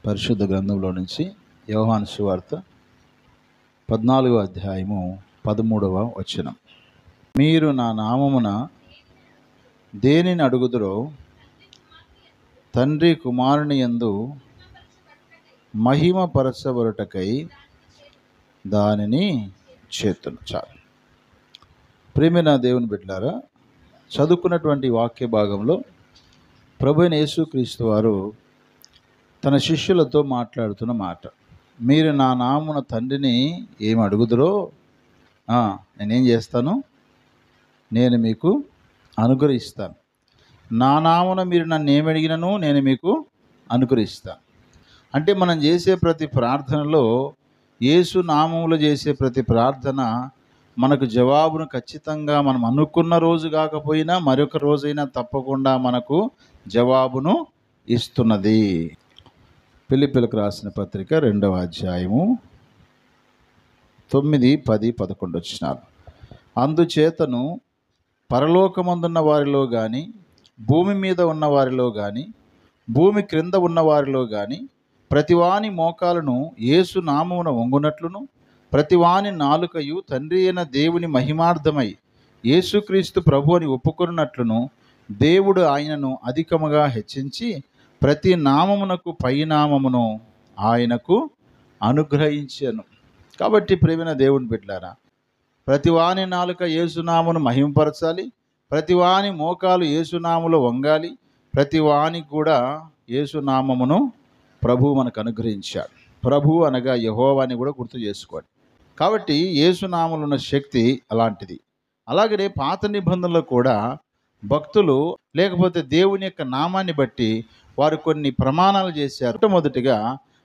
పరిశుద్ధ గ్రంథంలో నుంచి యోహాను సువార్త 14వ అధ్యాయము 13వ వచనం. మీరు నా నామమున దేనిని అడుగుదురో తండ్రి కుమారుని యందు మహిమపరచబడుటకై దానిని చేతును. చాలు. ప్రియమైన దేవుని బిడ్డలారా, చదువుకున్నటువంటి వాక్య భాగంలో ప్రభువైన యేసుక్రీస్తు వారు తన శిష్యులతో మాట్లాడుతున్న మాట, మీరు నా నామమున తండ్రిని ఏమి అడుగుదురో నేనేం చేస్తాను, నేను మీకు అనుగ్రహిస్తాను. నా నామమున మీరు నన్ను ఏమి అడిగినను నేను మీకు అనుగ్రహిస్తాను. అంటే మనం చేసే ప్రతి ప్రార్థనలో, యేసు నామములో చేసే ప్రతి ప్రార్థన మనకు జవాబును ఖచ్చితంగా మనం అనుకున్న రోజు కాకపోయినా మరొక రోజైనా తప్పకుండా మనకు జవాబును ఇస్తున్నది. ఫిలిప్పీయులకు రాసిన పత్రిక 2వ అధ్యాయము 9, 10, 11 వచనాలు. అందుచేతను పరలోకమందున్న వారిలో కానీ, భూమి మీద ఉన్న వారిలో కానీ, భూమి క్రింద ఉన్న వారిలో కానీ ప్రతివాని మోకాలను యేసు నామమున వంగునట్లును, ప్రతివాని నాలుకయు తండ్రి అయిన దేవుని మహిమార్థమై యేసుక్రీస్తు ప్రభు అని ఒప్పుకొనున్నట్లును దేవుడు ఆయనను అధికముగా హెచ్చించి ప్రతి నామమునకు పైనామమును ఆయనకు అనుగ్రహించెను. కాబట్టి ప్రియమైన దేవుని బిడ్డలారా, ప్రతివాని నాలుక యేసునామమును మహిమపరచాలి, ప్రతివాని మోకాలు యేసునామములో వంగాలి, ప్రతివానికి కూడా యేసునామమును ప్రభువు మనకు అనుగ్రహించాడు. ప్రభువు అనగా యెహోవాని కూడా గుర్తు చేసుకోండి. కాబట్టి యేసునామములో ఉన్న శక్తి అలాంటిది. అలాగనే పాత నిబంధనలో కూడా భక్తులు లేకపోతే దేవుని యొక్క నామాన్ని బట్టి వారు కొన్ని ప్రమాణాలు చేశారు. మొట్టమొదటిగా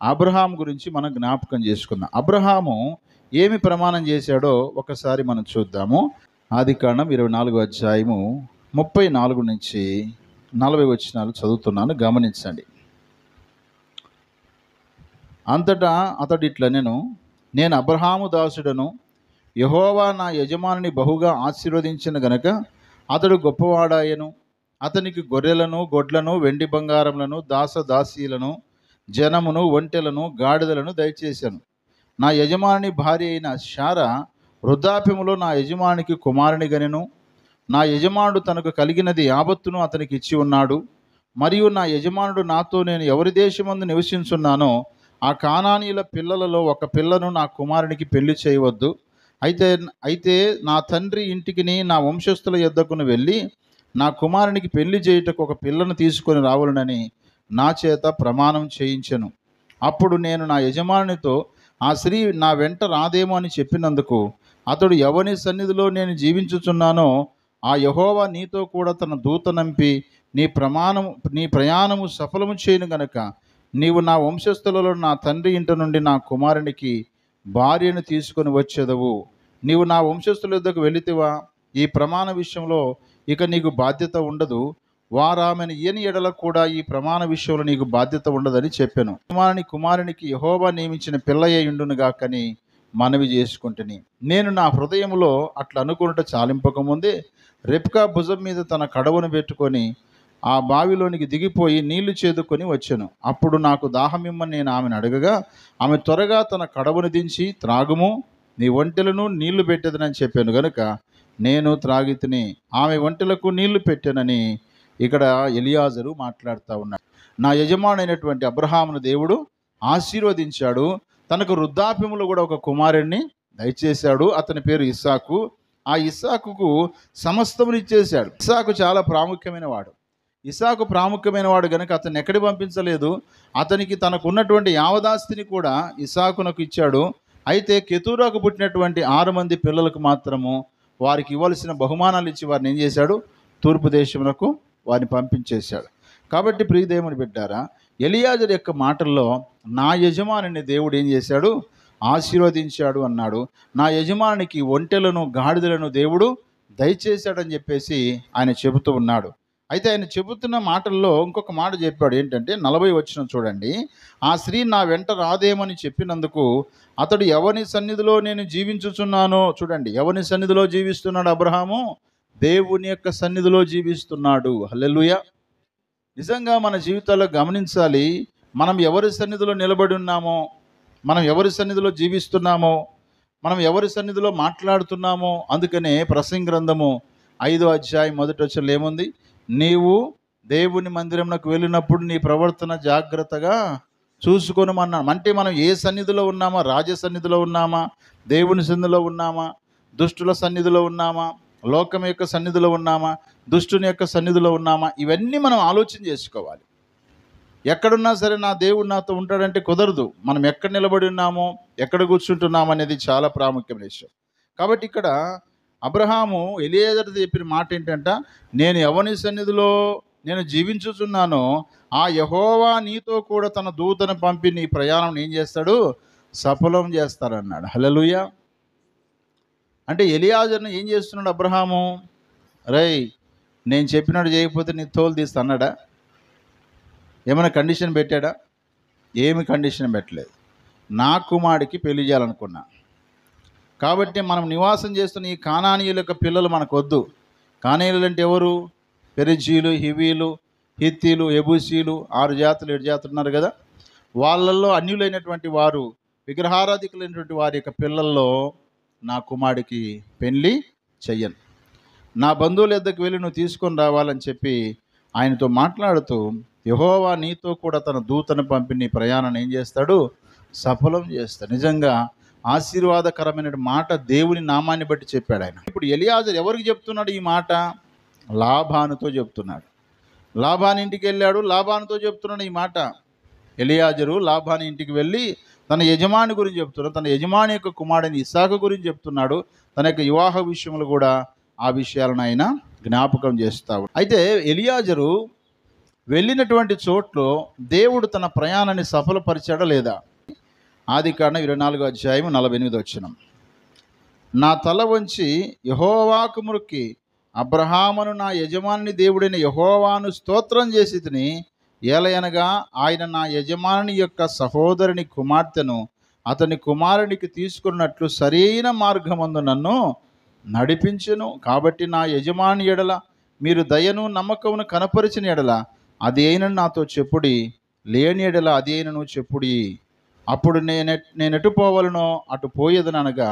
అబ్రహాము గురించి మనం జ్ఞాపకం చేసుకుందాం. అబ్రహాము ఏమి ప్రమాణం చేశాడో ఒకసారి మనం చూద్దాము. ఆదికాండం 24వ అధ్యాయము 34 నుంచి 40 వచనాలు చదువుతున్నాను, గమనించండి. అంతటా అతడు ఇట్లనెను, నేను అబ్రహాము దాసుడను, యెహోవా నా యజమానిని బహుగా ఆశీర్వదించిన గనక అతడు గొప్పవాడాయను. అతనికి గొర్రెలను, గొడ్లను, వెండి బంగారములను, దాసదాసీలను, జనమును, ఒంటెలను, గాడిదలను దయచేశాను. నా యజమాని భార్య అయిన శారా వృద్ధాప్యములో నా యజమానికి కుమారుని గనెను. నా యజమానుడు తనకు కలిగినది యావత్తును అతనికి ఇచ్చి ఉన్నాడు. మరియు నా యజమానుడు నాతో, నేను ఎవరి దేశమందు నివసించున్నానో ఆ కానానీయుల పిల్లలలో ఒక పిల్లను నా కుమారునికి పెళ్లి చేయవద్దు. అయితే నా తండ్రి ఇంటికిని నా వంశస్థుల యొద్దకును వెళ్ళి నా కుమారునికి పెళ్లి చేయుటకు ఒక పిల్లను తీసుకొని రావాలనని నా చేత ప్రమాణం చేయించెను. అప్పుడు నేను నా యజమానితో, ఆ స్త్రీ నా వెంట రాదేమో అని చెప్పినందుకు అతడు ఎవని సన్నిధిలో నేను జీవించుచున్నానో ఆ యెహోవా నీతో కూడా తన దూత నంపి నీ ప్రయాణము సఫలము చేయను గనక నీవు నా వంశస్థులలో నా తండ్రి ఇంట నుండి నా కుమారునికి భార్యను తీసుకొని వచ్చేదవు. నీవు నా వంశస్థుల యొద్దకు వెళితివా, ఈ ప్రమాణ విషయంలో ఇక నీకు బాధ్యత ఉండదు. వారామెను ఈయని ఎడల కూడా ఈ ప్రమాణ విషయంలో నీకు బాధ్యత ఉండదని చెప్పాను. కుమారునికి యెహోవా నియమించిన పిల్లయ్యుండును గాకని మనవి చేసుకుంటుని. నేను నా హృదయంలో అట్లా అనుకున్నట్టు చాలింపకముందే రెబ్కా భుజం మీద తన కడవను పెట్టుకొని ఆ బావిలోనికి దిగిపోయి నీళ్లు చేదుకొని వచ్చాను. అప్పుడు నాకు దాహమిమ్మని నేను ఆమెను అడగగా ఆమె త్వరగా తన కడవను దించి, త్రాగుము, నీ ఒంటెలను నీళ్లు పెట్టేదనని చెప్పాను గనుక నేను త్రాగితిని, ఆమె ఒంటెలకు నీళ్లు పెట్టానని ఇక్కడ ఎలియాజరు మాట్లాడుతూ ఉన్నాడు. నా యజమానైనటువంటి అబ్రహామును దేవుడు ఆశీర్వదించాడు. తనకు వృద్ధాప్యములో కూడా ఒక కుమారుణ్ణి దయచేశాడు. అతని పేరు ఇస్సాకు. ఆ ఇస్సాకుకు సమస్తమునిచ్చేశాడు. ఇస్సాకు చాలా ప్రాముఖ్యమైన వాడు. ఇస్సాకు ప్రాముఖ్యమైన వాడు కనుక అతన్ని ఎక్కడికి పంపించలేదు. అతనికి తనకు ఉన్నటువంటి యావదాస్తిని కూడా ఇస్సాకునకు ఇచ్చాడు. అయితే కెతూరాకు పుట్టినటువంటి 6 మంది పిల్లలకు మాత్రము వారికి ఇవ్వాల్సిన బహుమానాలు ఇచ్చి వారిని ఏం చేశాడు, తూర్పు దేశమునకు వారిని పంపించేశాడు. కాబట్టి ప్రియదేవుని బిడ్డారా, ఎలియాజరు యొక్క మాటల్లో నా యజమానిని దేవుడు ఏం చేశాడు, ఆశీర్వదించాడు అన్నాడు. నా యజమానికి ఒంటెలను, గాడిదలను దేవుడు దయచేశాడని చెప్పేసి ఆయన చెబుతూ ఉన్నాడు. అయితే ఆయన చెబుతున్న మాటల్లో ఇంకొక మాట చెప్పాడు. ఏంటంటే 40 వచనం చూడండి. ఆ స్త్రీ నా వెంట రాదేమని చెప్పినందుకు అతడు ఎవని సన్నిధిలో నేను జీవించుచున్నానో, చూడండి, ఎవని సన్నిధిలో జీవిస్తున్నాడు అబ్రహాము, దేవుని యొక్క సన్నిధిలో జీవిస్తున్నాడు. హల్లెలూయా. నిజంగా మన జీవితాల్లో గమనించాలి, మనం ఎవరి సన్నిధిలో నిలబడి ఉన్నామో, మనం ఎవరి సన్నిధిలో జీవిస్తున్నామో, మనం ఎవరి సన్నిధిలో మాట్లాడుతున్నామో. అందుకనే ప్రసంగి గ్రంథము 5వ అధ్యాయం 1వ వచనంలో ఏముంది? నీవు దేవుని మందిరంలోకి వెళ్ళినప్పుడు నీ ప్రవర్తన జాగ్రత్తగా చూసుకొనమన్నాం. అంటే మనం ఏ సన్నిధిలో ఉన్నామా? రాజ సన్నిధిలో ఉన్నామా? దేవుని సన్నిధిలో ఉన్నామా? దుష్టుల సన్నిధిలో ఉన్నామా? లోకం యొక్క సన్నిధిలో ఉన్నామా? దుష్టుని యొక్క సన్నిధిలో ఉన్నామా? ఇవన్నీ మనం ఆలోచన చేసుకోవాలి. ఎక్కడున్నా సరే నా దేవుడు నాతో ఉంటాడంటే కుదరదు. మనం ఎక్కడ నిలబడి ఉన్నామో, ఎక్కడ కూర్చుంటున్నామో అనేది చాలా ప్రాముఖ్యమైన విషయం. కాబట్టి ఇక్కడ అబ్రహాము ఎలియేజర్తో చెప్పిన మాట ఏంటంటే, నేను ఎవని సన్నిధిలో నేను జీవించుచున్నానో ఆ యెహోవా నీతో కూడా తన దూతను పంపి నీ ప్రయాణం ఏం చేస్తాడు? సఫలం చేస్తారన్నాడు. హల్లెలూయా. అంటే ఎలియాజర్ని ఏం చేస్తున్నాడు అబ్రహాము? రేయ్, నేను చెప్పినట్టు చేయకపోతే నీ తోలు తీస్తా అన్నాడా? ఏమైనా కండిషన్ పెట్టాడా? ఏమి కండిషన్ పెట్టలేదు. నా కుమారుడికి పెళ్లి చేయాలనుకున్నా కాబట్టి మనం నివాసం చేస్తున్న ఈ కానానీయుల యొక్క పిల్లలు మనకు వద్దు. కానానీయులు అంటే ఎవరు? పెరిజీలు, హివీలు, హిత్తీలు, ఎబూసీలు, 6 జాతులు 7 జాతులు ఉన్నారు కదా. వాళ్ళల్లో అన్యులైనటువంటి వారు, విగ్రహారాధికులైనటువంటి వారి యొక్క పిల్లల్లో నా కుమారుడికి పెళ్లి చెయ్యను. నా బంధువుల యొద్దకు వెళ్ళి నువ్వు తీసుకొని రావాలని చెప్పి ఆయనతో మాట్లాడుతూ, యెహోవా నీతో కూడా తన దూతను పంపి నీ ప్రయాణాన్ని ఏం చేస్తాడు? సఫలం చేస్తాడు. నిజంగా ఆశీర్వాదకరమైన మాట దేవుని నామాన్ని బట్టి చెప్పాడు ఆయన. ఇప్పుడు ఎలియాజరు ఎవరికి చెప్తున్నాడు ఈ మాట? లాబానుతో చెప్తున్నాడు. లాబాను ఇంటికి వెళ్ళాడు, లాబానుతో చెప్తున్నాడు ఈ మాట. ఎలియాజరు లాబాను ఇంటికి వెళ్ళి తన యజమాని గురించి చెప్తున్నాడు. తన యజమాని యొక్క కుమారుడైన ఇస్సాకు గురించి చెప్తున్నాడు. తన యొక్క వివాహ విషయంలో కూడా ఆ విషయాలను ఆయన జ్ఞాపకం చేస్తాడు. అయితే ఎలియాజరు వెళ్ళినటువంటి చోట్లో దేవుడు తన ప్రయాణాన్ని సఫలపరిచాడా లేదా? ఆదికాండం 24వ అధ్యాయం 48వ వచనం. నా తల వంచి యెహోవాకు మొక్కి అబ్రహామును నా యజమాని దేవుడైన యెహోవాను స్తోత్రం చేసి తిని, ఏలయనగా ఆయన నా యజమాని యొక్క సహోదరుని కుమార్తెను అతని కుమారునికి తీసుకున్నట్లు సరైన మార్గమందు నన్ను నడిపించెను. కాబట్టి నా యజమాని ఎడల మీరు దయను నమ్మకమును కనపరిచిన ఎడల అది అయినను నాతో చెప్పుడి, లేని ఎడల అది అయినను చెప్పుడి. అప్పుడు నేనెటు పోవలనో అటు పోయేదనగా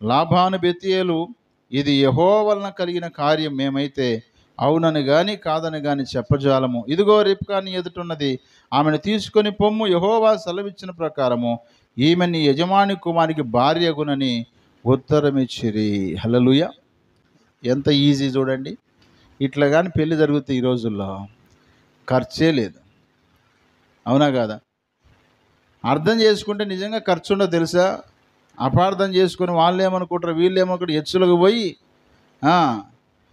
లాబాను బెతీయేలు, ఇది యెహోవా వలన కలిగిన కార్యం, మేమైతే అవునని గాని కాదని గాని చెప్పజాలము. ఇదిగో రిబ్కా నీ ఎదుటున్నది, ఆమెను తీసుకొని పొమ్ము, యెహోవా సెలవిచ్చిన ప్రకారము ఈమె నీ యజమాని కుమారికి భార్యగునని ఉత్తరమిచ్చిరి. హల్లెలూయా. ఎంత ఈజీ చూడండి. ఇట్లా కానీ పెళ్లి జరుగుతాయి ఈ రోజుల్లో, ఖర్చే లేదు. అవునా కాదా? అర్థం చేసుకుంటే నిజంగా ఖర్చు ఉండదు తెలుసా. అపార్థం చేసుకొని వాళ్ళు ఏమనుకుంటారు, వీళ్ళు ఏమనుకుంటారు, హెచ్చులకు పోయి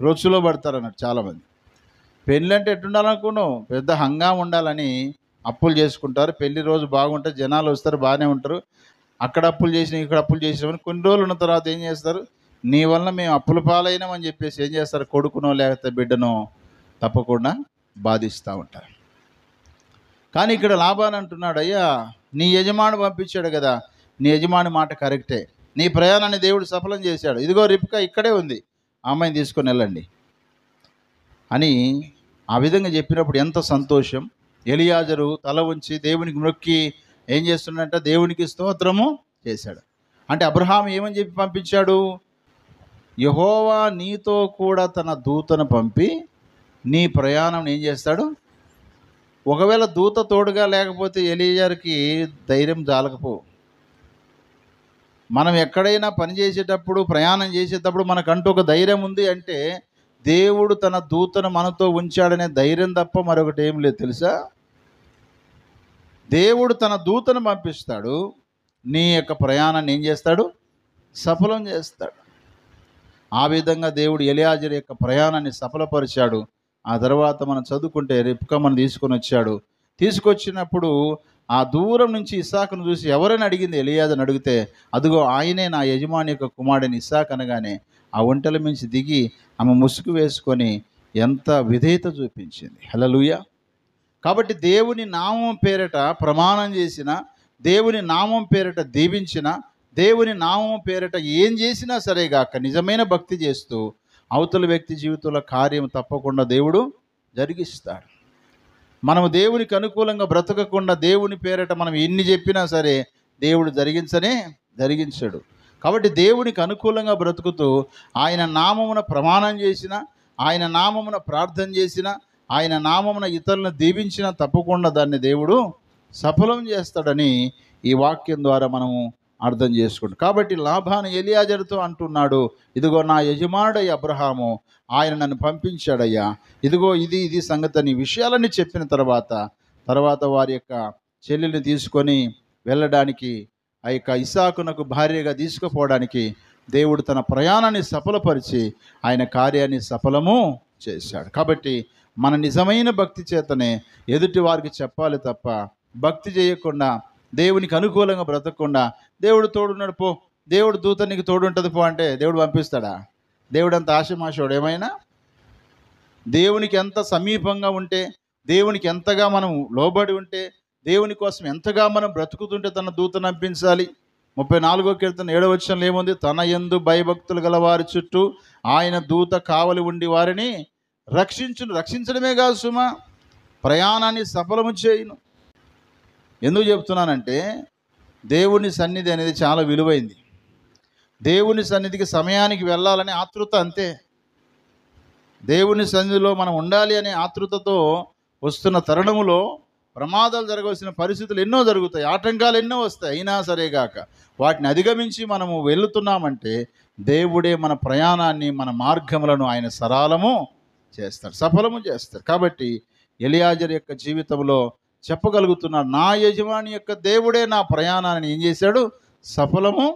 రొచ్చులో పడతారు అన్నట్టు చాలామంది. పెళ్ళి అంటే ఎట్టుండాలనుకున్నావు? పెద్ద హంగామా ఉండాలని అప్పులు చేసుకుంటారు. పెళ్లి రోజు బాగుంటే జనాలు వస్తారు, బాగానే ఉంటారు. అక్కడ అప్పులు చేసిన ఇక్కడ అప్పులు చేసినామని కొన్ని రోజులు ఉన్న తర్వాత ఏం చేస్తారు? నీ వల్ల మేము అప్పుల పాలైనామని చెప్పేసి ఏం చేస్తారు? కొడుకునో లేకపోతే బిడ్డనో తప్పకుండా బాధిస్తూ ఉంటారు. కానీ ఇక్కడ లాబాను అంటున్నాడు, అయ్యా నీ యజమాని పంపించాడు కదా, నీ యజమాని మాట కరెక్టే, నీ ప్రయాణాన్ని దేవుడు సఫలం చేశాడు. ఇదిగో రిబ్కా ఇక్కడే ఉంది, ఆ అమ్మాయిని తీసుకొని వెళ్ళండి అని ఆ విధంగా చెప్పినప్పుడు ఎంత సంతోషం. ఎలియాజరు తల ఉంచి దేవునికి మొక్కి ఏం చేస్తున్నాడంటే దేవునికి స్తోత్రము చేశాడు. అంటే అబ్రహాం ఏమని చెప్పి పంపించాడు? యెహోవా నీతో కూడా తన దూతను పంపి నీ ప్రయాణం ఏం చేస్తాడు? ఒకవేళ దూత తోడుగా లేకపోతే ఎలియాజరుకి ధైర్యం జాలకపో. మనం ఎక్కడైనా పని చేసేటప్పుడు, ప్రయాణం చేసేటప్పుడు మనకంటూ ఒక ధైర్యం ఉంది అంటే దేవుడు తన దూతను మనతో ఉంచాడనే ధైర్యం తప్ప మరొకటి ఏం లేదు తెలుసా. దేవుడు తన దూతను పంపిస్తాడు, నీ యొక్క ప్రయాణాన్ని ఏం చేస్తాడు? సఫలం చేస్తాడు. ఆ విధంగా దేవుడు ఎలియాజరు యొక్క ప్రయాణాన్ని సఫలపరిచాడు. ఆ తర్వాత మనం చదువుకుంటే రిబ్కా మనం తీసుకొచ్చినప్పుడు ఆ దూరం నుంచి ఇస్సాకును చూసి ఎవరైనా అడిగింది, ఎలియాజరుని అడిగితే అదిగో ఆయనే నా యజమాని యొక్క కుమారుడని ఇస్సాకు అనగానే ఆ ఒంటెల మించి దిగి ఆమె ముసుగు వేసుకొని ఎంత విధేయత చూపించింది. హల్లెలూయా. కాబట్టి దేవుని నామం పేరట ప్రమాణం చేసిన, దేవుని నామం పేరట దీవించిన, దేవుని నామం పేరట ఏం చేసినా సరేగాక నిజమైన భక్తి చేస్తూ అవతల వ్యక్తి జీవితంలో కార్యం తప్పకుండా దేవుడు జరిగిస్తాడు. మనము దేవునికి అనుకూలంగా బ్రతకకుండా దేవుని పేరట మనం ఎన్ని చెప్పినా సరే దేవుడు జరిగించడు. కాబట్టి దేవునికి అనుకూలంగా బ్రతుకుతూ ఆయన నామమున ప్రమాణం చేసిన, ఆయన నామమున ప్రార్థన చేసిన, ఆయన నామమున ఇతరులను దీవించిన తప్పకుండా దాన్ని దేవుడు సఫలం చేస్తాడని ఈ వాక్యం ద్వారా మనము అర్థం చేసుకుంటాం. కాబట్టి లాబాను ఎలియాజరుతో అంటున్నాడు, ఇదిగో నా యజమానుడయ్య అబ్రహాము, ఆయన నన్ను పంపించాడయ్యా, ఇదిగో ఇది సంగతి అని విషయాలన్నీ చెప్పిన తర్వాత వారి యొక్క చెల్లెల్ని తీసుకొని వెళ్ళడానికి, ఆ యొక్క ఇస్సాకునకు భార్యగా తీసుకుపోవడానికి దేవుడు తన ప్రయాణాన్ని సఫలపరిచి ఆయన కార్యాన్ని సఫలము చేశాడు. కాబట్టి మన నిజమైన భక్తి చేతనే ఎదుటి వారికి చెప్పాలి తప్ప, భక్తి చేయకుండా దేవునికి అనుకూలంగా బ్రతకకుండా దేవుడు తోడున్నాడు పో, దేవుడు దూత నీకు తోడుంటుంది పో అంటే దేవుడు పంపిస్తాడా? దేవుడు అంత ఆశమాషోడు ఏమైనా? దేవునికి ఎంత సమీపంగా ఉంటే, దేవునికి ఎంతగా మనం లోబడి ఉంటే, దేవుని కోసం ఎంతగా మనం బ్రతుకుతుంటే తన దూతను పంపించాలి. 34వ కీర్తన 7వ వచనంలో ఏముంది? తన యందు భయభక్తులు గల వారి చుట్టూ ఆయన దూత కావలి ఉండి వారిని రక్షించడమే కాదు సుమా, ప్రయాణాన్ని సఫలము చేయును. ఎందుకు చెప్తున్నానంటే దేవుని సన్నిధి అనేది చాలా విలువైంది. దేవుని సన్నిధికి సమయానికి వెళ్ళాలనే ఆతృత అంతే. దేవుని సన్నిధిలో మనం ఉండాలి అనే ఆతృతతో వస్తున్న తరుణములో ప్రమాదాలు జరగవలసిన పరిస్థితులు ఎన్నో జరుగుతాయి, ఆటంకాలు ఎన్నో వస్తాయి. అయినా సరేగాక వాటిని అధిగమించి మనము వెళుతున్నామంటే దేవుడే మన ప్రయాణాన్ని, మన మార్గములను ఆయన సరళము చేస్తారు, సఫలము చేస్తారు. కాబట్టి ఎలియాజరు యొక్క జీవితంలో చెప్పగలుగుతున్నాడు, నా యజమాని యొక్క దేవుడే నా ప్రయాణాన్ని ఏం చేశాడు? సఫలము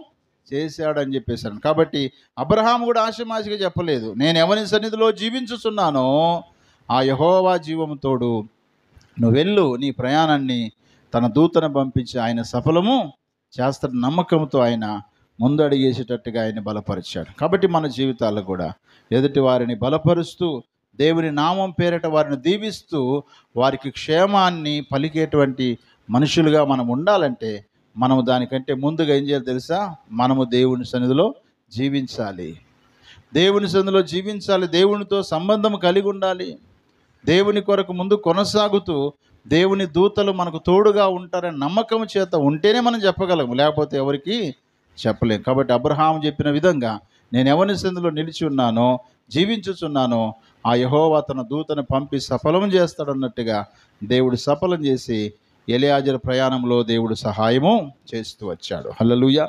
చేశాడని చెప్పేశాడు. కాబట్టి అబ్రహాము కూడా ఆశమాషిగా చెప్పలేదు, నేను ఎవరి సన్నిధిలో జీవించుచున్నానో ఆ యెహోవా జీవము తోడు, నువ్వు వెళ్ళు, నీ ప్రయాణాన్ని తన దూతను పంపించి ఆయన సఫలము చేస్తాడు. నమ్మకంతో ఆయన ముందు అడిగేసేటట్టుగా ఆయన బలపరిచాడు. కాబట్టి మన జీవితాల్లో కూడా ఎదుటి వారిని బలపరుస్తూ, దేవుని నామం పేరిట వారిని దీవిస్తూ, వారికి క్షేమాన్ని పలికేటువంటి మనుషులుగా మనం ఉండాలంటే మనము దానికంటే ముందుగా ఏం చేయాలి తెలుసా? మనము దేవుని సన్నిధిలో జీవించాలి, దేవుని సన్నిధిలో జీవించాలి, దేవునితో సంబంధం కలిగి ఉండాలి. దేవుని కొరకు ముందు కొనసాగుతూ దేవుని దూతలు మనకు తోడుగా ఉంటారని నమ్మకం చేత ఉంటేనే మనం చెప్పగలము, లేకపోతే ఎవరికి చెప్పలేము. కాబట్టి అబ్రహాము చెప్పిన విధంగా నేను ఎవరి సన్నిధిలో నిలిచి ఉన్నానో, జీవించుచున్నానో ఆ యెహోవా తన దూతను పంపి సఫలం చేస్తాడన్నట్టుగా దేవుడు సఫలం చేసి ఎలియాజరు ప్రయాణంలో దేవుడు సహాయము చేస్తూ వచ్చాడు. హల్లెలూయా.